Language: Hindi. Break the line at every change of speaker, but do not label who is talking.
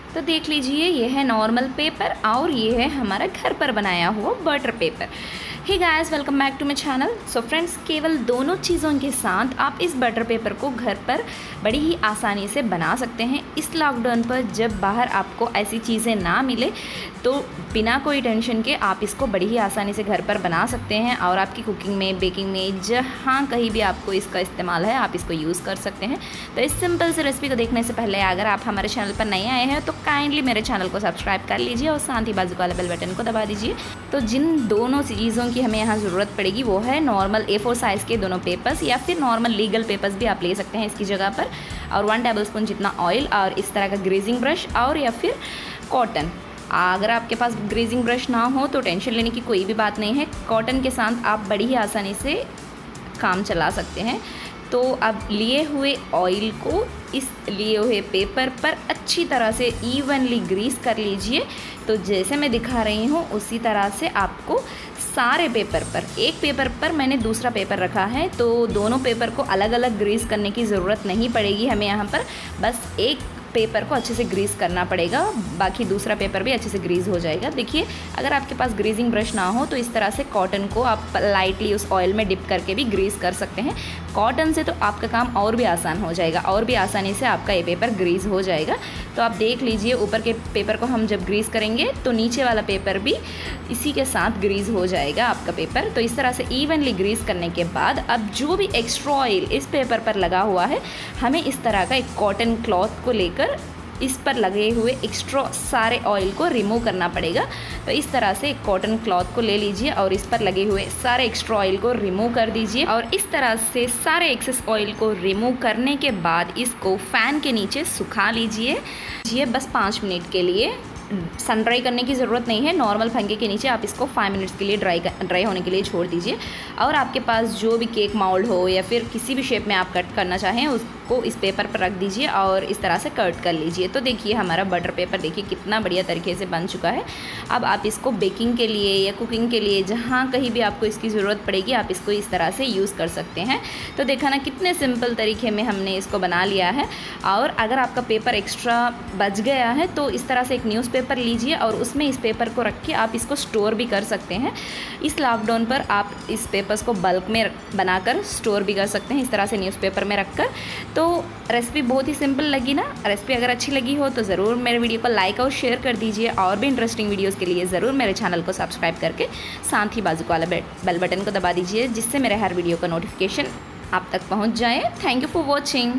तो देख लीजिए, ये है नॉर्मल पेपर और ये है हमारा घर पर बनाया हुआ butter paper. Hey guys, welcome back to my channel. So friends, केवल दोनों चीज़ों के साथ आप इस बटर पेपर को घर पर बड़ी ही आसानी से बना सकते हैं। इस लॉकडाउन पर जब बाहर आपको ऐसी चीज़ें ना मिले तो बिना कोई टेंशन के आप इसको बड़ी ही आसानी से घर पर बना सकते हैं और आपकी कुकिंग में, बेकिंग में, जहाँ कहीं भी आपको इसका इस्तेमाल है आप इसको यूज़ कर सकते हैं। तो इस सिंपल से रेसिपी को देखने से पहले अगर आप हमारे चैनल पर नए आए हैं तो काइंडली मेरे चैनल को सब्सक्राइब कर लीजिए और साथ ही बाजू वाला बेल बटन को दबा दीजिए। तो जिन दोनों चीज़ों की हमें यहाँ ज़रूरत पड़ेगी वो है नॉर्मल A4 साइज़ के दोनों पेपर्स या फिर नॉर्मल लीगल पेपर्स भी आप ले सकते हैं इसकी जगह पर, और 1 टेबलस्पून जितना ऑयल और इस तरह का ग्रीजिंग ब्रश और या फिर कॉटन। अगर आपके पास ग्रीजिंग ब्रश ना हो तो टेंशन लेने की कोई भी बात नहीं है, कॉटन के साथ आप बड़ी ही आसानी से काम चला सकते हैं। तो अब लिए हुए ऑयल को इस लिए हुए पेपर पर अच्छी तरह से इवनली ग्रीस कर लीजिए। तो जैसे मैं दिखा रही हूँ उसी तरह से आपको सारे पेपर पर, एक पेपर पर मैंने दूसरा पेपर रखा है तो दोनों पेपर को अलग अलग ग्रीस करने की ज़रूरत नहीं पड़ेगी हमें यहाँ पर। बस एक पेपर को अच्छे से ग्रीस करना पड़ेगा, बाकी दूसरा पेपर भी अच्छे से ग्रीस हो जाएगा। देखिए, अगर आपके पास ग्रीजिंग ब्रश ना हो तो इस तरह से कॉटन को आप लाइटली उस ऑयल में डिप करके भी ग्रीस कर सकते हैं। कॉटन से तो आपका काम और भी आसान हो जाएगा, और भी आसानी से आपका ये पेपर ग्रीस हो जाएगा। तो आप देख लीजिए, ऊपर के पेपर को हम जब ग्रीस करेंगे तो नीचे वाला पेपर भी इसी के साथ ग्रीस हो जाएगा आपका पेपर। तो इस तरह से इवनली ग्रीस करने के बाद अब जो भी एक्स्ट्रा ऑयल इस पेपर पर लगा हुआ है, हमें इस तरह का एक कॉटन क्लॉथ को लेकर इस पर लगे हुए एक्स्ट्रा सारे ऑयल को रिमूव करना पड़ेगा। तो इस तरह से एक कॉटन क्लॉथ को ले लीजिए और इस पर लगे हुए सारे एक्स्ट्रा ऑयल को रिमूव कर दीजिए। और इस तरह से सारे एक्सेस ऑयल को रिमूव करने के बाद इसको फ़ैन के नीचे सुखा लीजिए। ये बस 5 मिनट के लिए, सन ड्राई करने की ज़रूरत नहीं है। नॉर्मल पंखे के नीचे आप इसको 5 मिनट्स के लिए ड्राई होने के लिए छोड़ दीजिए। और आपके पास जो भी केक माउल्ड हो या फिर किसी भी शेप में आप कट करना चाहें उसको इस पेपर पर रख दीजिए और इस तरह से कट कर लीजिए। तो देखिए, हमारा बटर पेपर देखिए कितना बढ़िया तरीके से बन चुका है। अब आप इसको बेकिंग के लिए या कुकिंग के लिए, जहाँ कहीं भी आपको इसकी ज़रूरत पड़ेगी आप इसको इस तरह से यूज़ कर सकते हैं। तो देखा ना, कितने सिंपल तरीके में हमने इसको बना लिया है। और अगर आपका पेपर एक्स्ट्रा बच गया है तो इस तरह से एक न्यूज़पेपर लीजिए और उसमें इस पेपर को रख के आप इसको स्टोर भी कर सकते हैं। इस लॉकडाउन पर आप इस पेपर्स को बल्क में बनाकर स्टोर भी कर सकते हैं, इस तरह से न्यूज़पेपर में रखकर। तो रेसिपी बहुत ही सिंपल लगी ना। रेसिपी अगर अच्छी लगी हो तो ज़रूर मेरे वीडियो को लाइक और शेयर कर दीजिए, और भी इंटरेस्टिंग वीडियोज़ के लिए ज़रूर मेरे चैनल को सब्सक्राइब करके साथ ही बाजू वाला बेल बटन को दबा दीजिए, जिससे मेरे हर वीडियो का नोटिफिकेशन आप तक पहुँच जाए। Thank you for watching.